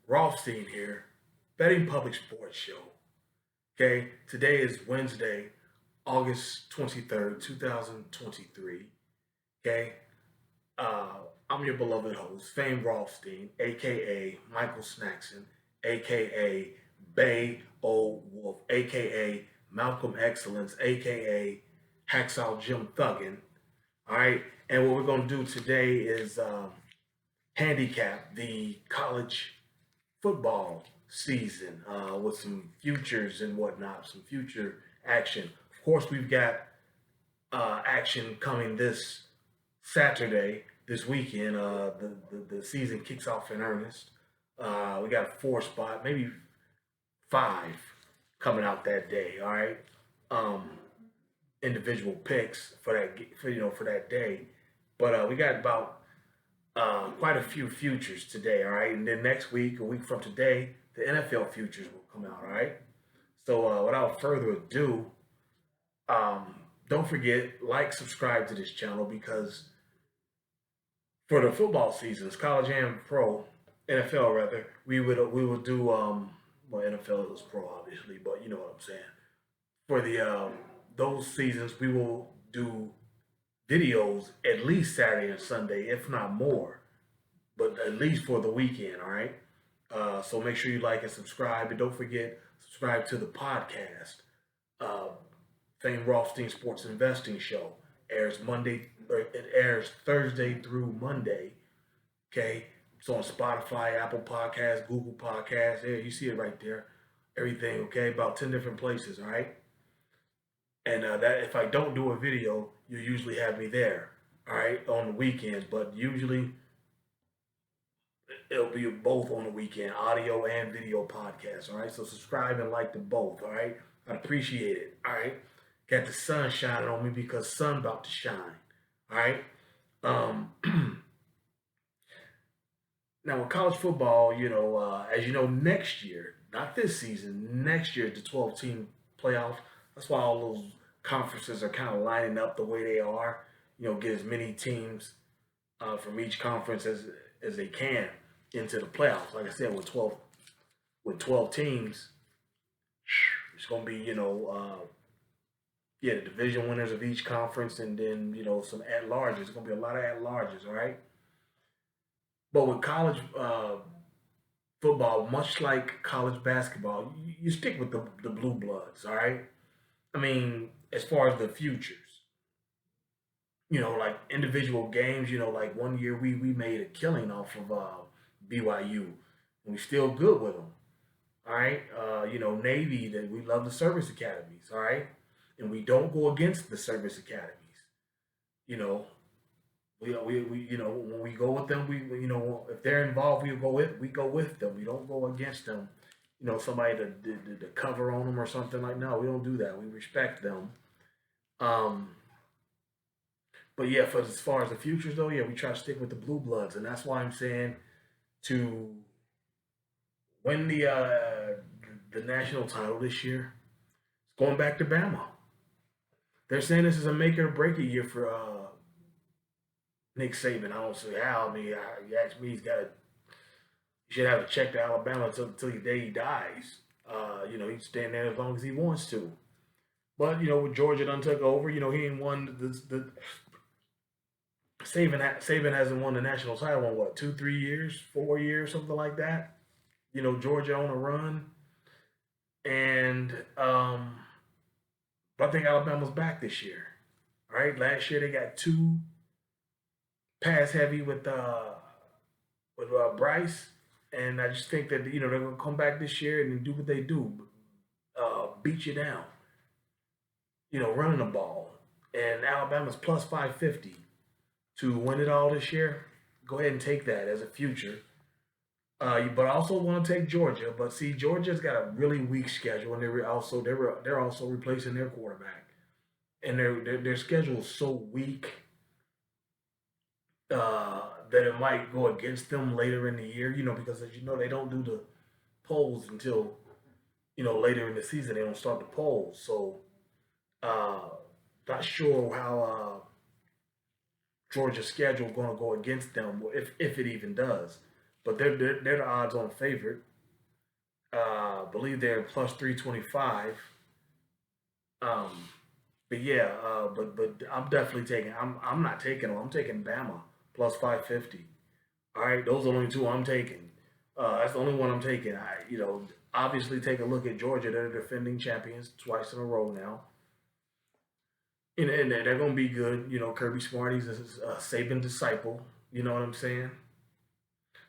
Rothstein here, Betting Public Sports Show. Okay, today is Wednesday, August 23rd, 2023. Okay, uh, I'm your beloved host, Fame Rothstein, aka Michael Snackson, aka Bay O Wolf, aka Malcolm Excellence, aka Hacksaw Jim Thuggin. All right, and what we're going to do today is handicap the college football season with some futures and whatnot, some future action. Of course, we've got action coming this Saturday, this weekend. The season kicks off in earnest. We got a four spot, maybe five coming out that day. All right, um, individual picks for for that day, but we got about quite a few futures today, all right? And then next week, a week from today, the NFL futures will come out, all right? So without further ado, um, don't forget, like, subscribe to this channel because for the football seasons, college and pro, NFL rather, we would do well, NFL is pro obviously, but you know what I'm saying. For the those seasons, we will do videos at least Saturday and Sunday, if not more, but at least for the weekend, all right? So make sure you like and subscribe. And don't forget, subscribe to the podcast. Uh, Fame Rothstein Sports Investing Show airs it airs Thursday through Monday. Okay. It's on Spotify, Apple Podcasts, Google Podcasts. There, you see it right there. Everything, okay? About 10 different places, all right? And that if I don't do a video, you usually have me there, all right, on the weekends. But usually it'll be both on the weekend, audio and video podcast, all right? So subscribe and like to both, all right? I appreciate it, all right? Got the sun shining on me because sun about to shine, all right? Um, Now with college football, as you know, next year, not this season, next year, the 12-team playoff. That's why all those conferences are kind of lining up the way they are. Get as many teams from each conference as they can into the playoffs. Like I said, with 12 teams, it's going to be the division winners of each conference, and then some at larges. It's going to be a lot of at larges, all right. But with college football, much like college basketball, you stick with the blue bloods, all right. I mean, as far as the futures, like individual games, like one year we made a killing off of BYU, and we still good with them. All right, Navy, that we love the service academies. All right, and we don't go against the service academies. You know, we when we go with them, if they're involved, we go with them. We don't go against them. Somebody to cover on them or something like. No, we don't do that. We respect them. Um, but yeah, for as far as the futures though, yeah, we try to stick with the blue bloods, and that's why I'm saying to win the national title this year, it's going back to Bama. They're saying this is a make or break a year for Nick Saban. I don't see how. I mean, you ask me, he should have a check to Alabama until the day he dies. He'd stand there as long as he wants to. But with Georgia done took over, he ain't won the Saban hasn't won the national title in what, 2, 3 years, 4 years, something like that. Georgia on a run, and but I think Alabama's back this year. All right, last year they got two pass heavy with Bryce, and I just think that they're gonna come back this year and do what they do, beat you down. Running the ball, and Alabama's plus 550 to win it all this year. Go ahead and take that as a future. But I also want to take Georgia. But see, Georgia's got a really weak schedule, and they're also replacing their quarterback, and their schedule is so weak that it might go against them later in the year. Because as you know, they don't do the polls until later in the season. They don't start the polls, so not sure how Georgia's schedule going to go against them if it even does. but they're the odds-on favorite. I believe they're plus 325. Um, but yeah, but I'm definitely taking. I'm not taking them. I'm taking Bama plus 550. All right, those are the only two I'm taking. That's the only one I'm taking. Obviously take a look at Georgia. They're the defending champions twice in a row now, and they're gonna be good. Kirby Smart, he's a Saban disciple. You know what I'm saying?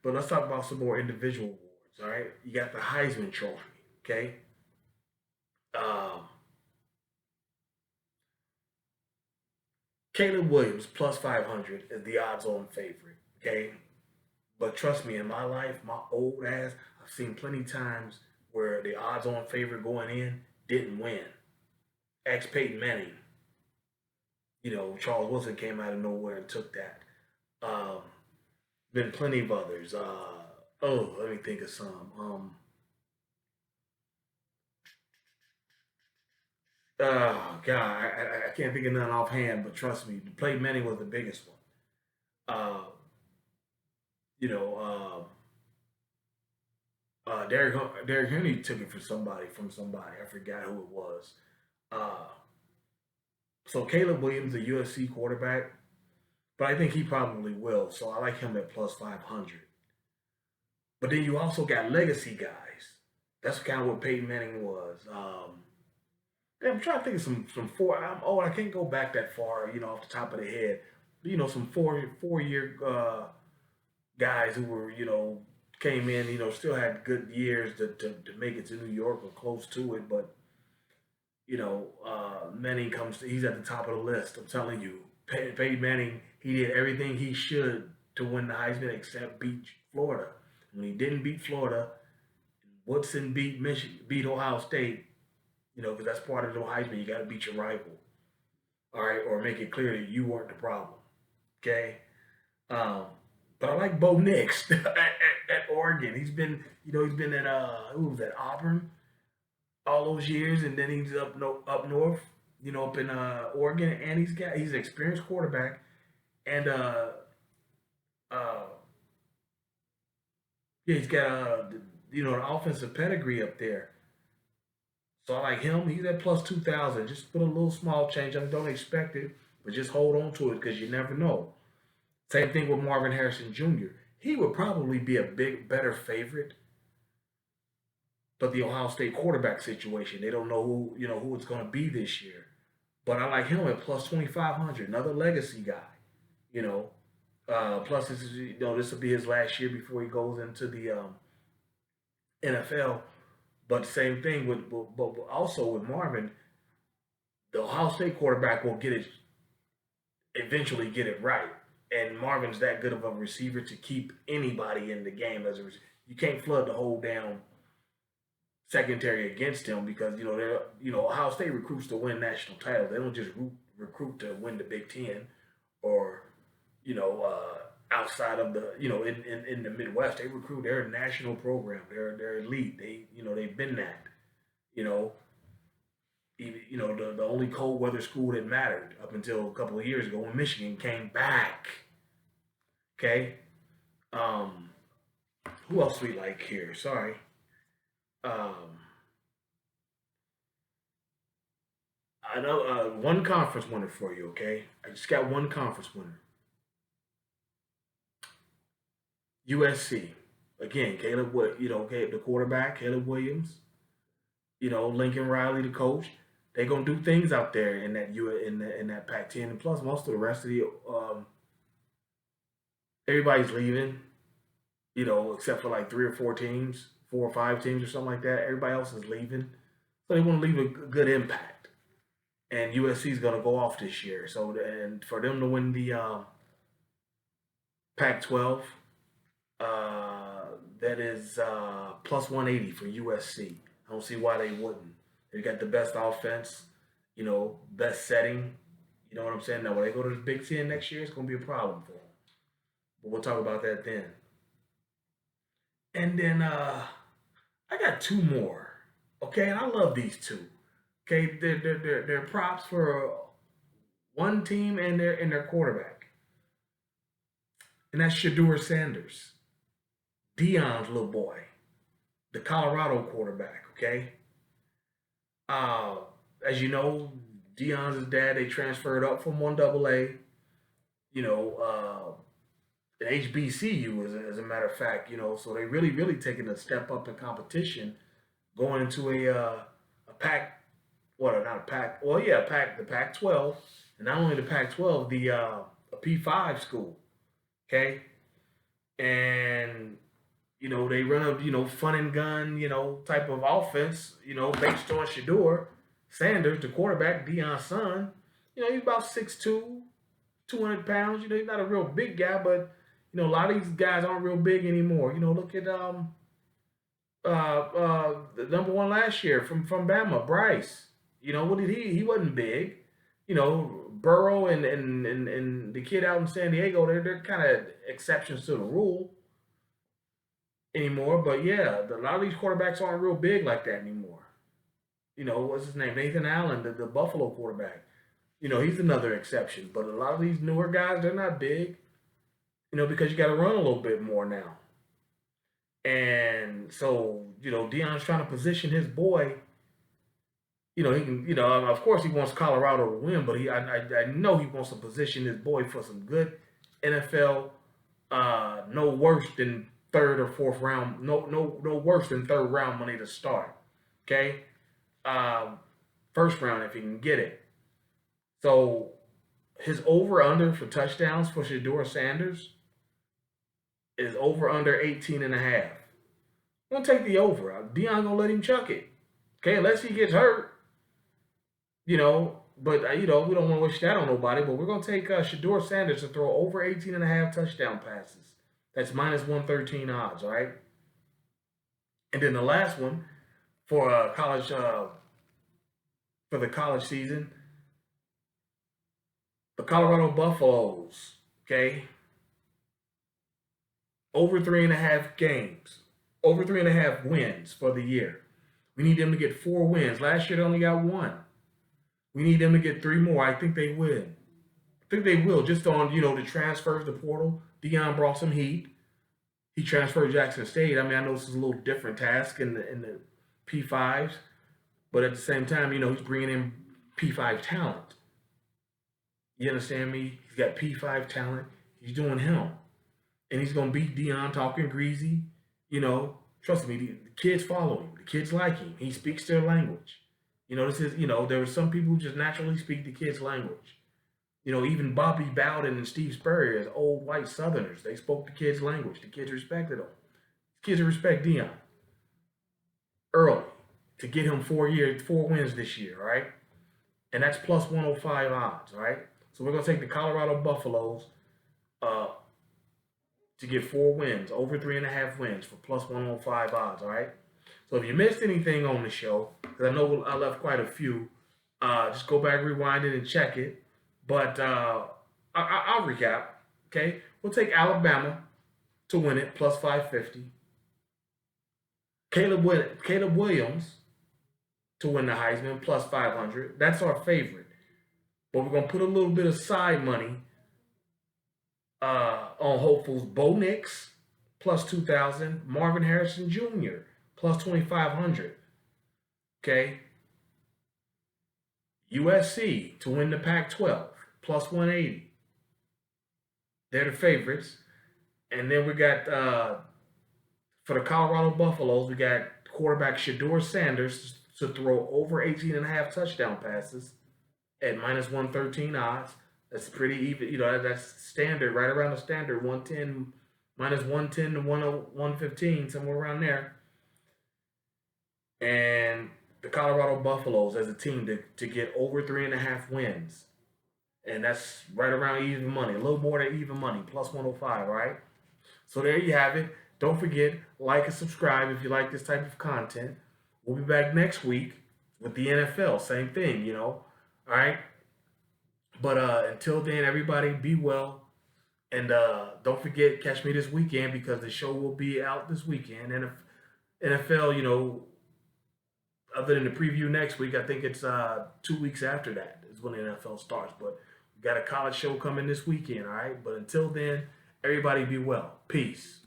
But let's talk about some more individual awards. All right, you got the Heisman Trophy. Okay, um, Caleb Williams plus 500 is the odds-on favorite. Okay, but trust me, in my life, my old ass, I've seen plenty times where the odds-on favorite going in didn't win. Ex Peyton Manning, Charles Wilson came out of nowhere and took that. Um, been plenty of others. Let me think of some. Oh God, I can't think of none offhand, but trust me, Peyton Manning was the biggest one. Uh, you know, Derrick Henry took it from somebody. I forgot who it was. Uh, so Caleb Williams, a USC quarterback, but I think he probably will. So I like him at plus 500. But then you also got legacy guys. That's kind of what Peyton Manning was. I'm trying to think of some four. I'm old. I can't go back that far, off the top of the head. Some four-year guys who were, came in, still had good years to make it to New York or close to it. But Manning he's at the top of the list. I'm telling you, Peyton Manning, he did everything he should to win the Heisman except beat Florida. When he didn't beat Florida, Woodson beat Michigan, beat Ohio State. Because that's part of the Heisman. You got to beat your rival, all right, or make it clear that you weren't the problem. Okay, um, but I like Bo Nix at Oregon. He's been at who was that, Auburn all those years, and then he's up north, up in Oregon, and he's an experienced quarterback, and uh, yeah, he's got an offensive pedigree up there. So I like him. He's at plus 2,000. Just put a little small change. I don't expect it, but just hold on to it because you never know. Same thing with Marvin Harrison Jr. He would probably be a better favorite, but the Ohio State quarterback situation, they don't know who it's going to be this year. But I like him at plus 2,500. Another legacy guy. You know, plus this will be his last year before he goes into the NFL. But same thing but also with Marvin, the Ohio State quarterback will eventually get it right. And Marvin's that good of a receiver to keep anybody in the game as a receiver. You can't flood the whole down secondary against him because they're Ohio State recruits to win national titles. They don't just recruit to win the Big Ten or outside of the in the Midwest. They recruit. They're a national program. They're elite. They've been that. You know the only cold weather school that mattered up until a couple of years ago when Michigan came back. Okay. Um, who else we like here? Sorry. Um, I know one conference winner for you. Okay, I just got one conference winner. USC. Again, the quarterback, Caleb Williams. Lincoln Riley, the coach. They're gonna do things out there in that in that Pac-10, and plus most of the rest of the everybody's leaving. Except for like 3 or 4 teams, 4 or 5 teams or something like that. Everybody else is leaving, so they want to leave a good impact. And USC is gonna go off this year, so and for them to win the Pac-12, that is plus 180 for USC. I don't see why they wouldn't. They got the best offense, best setting. You know what I'm saying? Now, when they go to the Big Ten next year, it's going to be a problem for them. But we'll talk about that then. And then I got two more. Okay, and I love these two. Okay, they're props for one team and their quarterback, and that's Shador Sanders. Deion's little boy, the Colorado quarterback. Okay. Uh, as you know, Deion's his dad. They transferred up from 1AA. You know, an HBCU as a matter of fact. You know, so they really taking a step up in competition, going into a pack. What? Not a pack. Well, yeah, pack the Pac-12, and not only the Pac-12, the a P5 school. Okay, and they run a fun and gun type of offense based on Shador Sanders, the quarterback, Deion's son. He's about 6'2", 200 pounds. He's not a real big guy, but a lot of these guys aren't real big anymore. Look at the number one last year from Bama, Bryce. What did he wasn't big. Burrow and the kid out in San Diego, they're kind of exceptions to the rule anymore. But yeah, a lot of these quarterbacks aren't real big like that anymore. What's his name? Nathan Allen, the Buffalo quarterback. He's another exception. But a lot of these newer guys, they're not big, because you got to run a little bit more now. And so, Deion's trying to position his boy. He can, of course he wants Colorado to win, but I know he wants to position his boy for some good NFL, no worse than third or fourth round, no worse than third round money to start. Okay, first round if he can get it. So his over under for touchdowns for Shador Sanders is over under 18.5. I'm gonna take the over. Deion gonna let him chuck it. Okay, unless he gets hurt. But we don't want to wish that on nobody. But we're gonna take Shador Sanders to throw over 18.5 touchdown passes. That's minus 113 odds. All right. And then the last one for college for the college season, the Colorado Buffaloes. Okay. Over 3.5 games, over 3.5 wins for the year. We need them to get 4 wins. Last year they only got 1. We need them to get 3 more. I think they win. I think they will. Just on, the transfers, the portal. Deion brought some heat. He transferred Jackson State. I mean, I know this is a little different task in the P5s, but at the same time, he's bringing in P5 talent. You understand me? He's got P5 talent. He's doing him. And he's going to beat Deion talking greasy. Trust me, the kids follow him. The kids like him. He speaks their language. This is, there are some people who just naturally speak the kids' language. Even Bobby Bowden and Steve Spurrier, as old white Southerners, they spoke the kids' language. The kids respected them. The kids respect Deion early to get him 4 wins this year, all right? And that's plus 105 odds, all right? So we're going to take the Colorado Buffaloes to get 4 wins, over 3.5 wins for plus 105 odds, all right? So if you missed anything on the show, because I know I left quite a few, just go back, rewind it, and check it. But I'll recap, okay? We'll take Alabama to win it, plus 550. Caleb Williams to win the Heisman, plus 500. That's our favorite. But we're going to put a little bit of side money on hopefuls. Bo Nix, plus 2,000. Marvin Harrison Jr., plus 2,500. Okay. USC to win the Pac-12, plus 180. They're the favorites. And then we got, for the Colorado Buffaloes, we got quarterback Shador Sanders to throw over 18.5 touchdown passes at minus 113 odds. That's pretty even. That's standard, right around the standard, 110, minus 110 to 115, somewhere around there. And the Colorado Buffaloes as a team to get over 3.5 wins. And that's right around even money, a little more than even money, plus 105, right? So there you have it. Don't forget, like and subscribe if you like this type of content. We'll be back next week with the NFL. Same thing, all right? But until then, everybody be well. And don't forget, catch me this weekend because the show will be out this weekend. And if NFL, other than the preview next week, I think it's 2 weeks after that is when the NFL starts. But we got a college show coming this weekend, all right? But until then, everybody be well. Peace.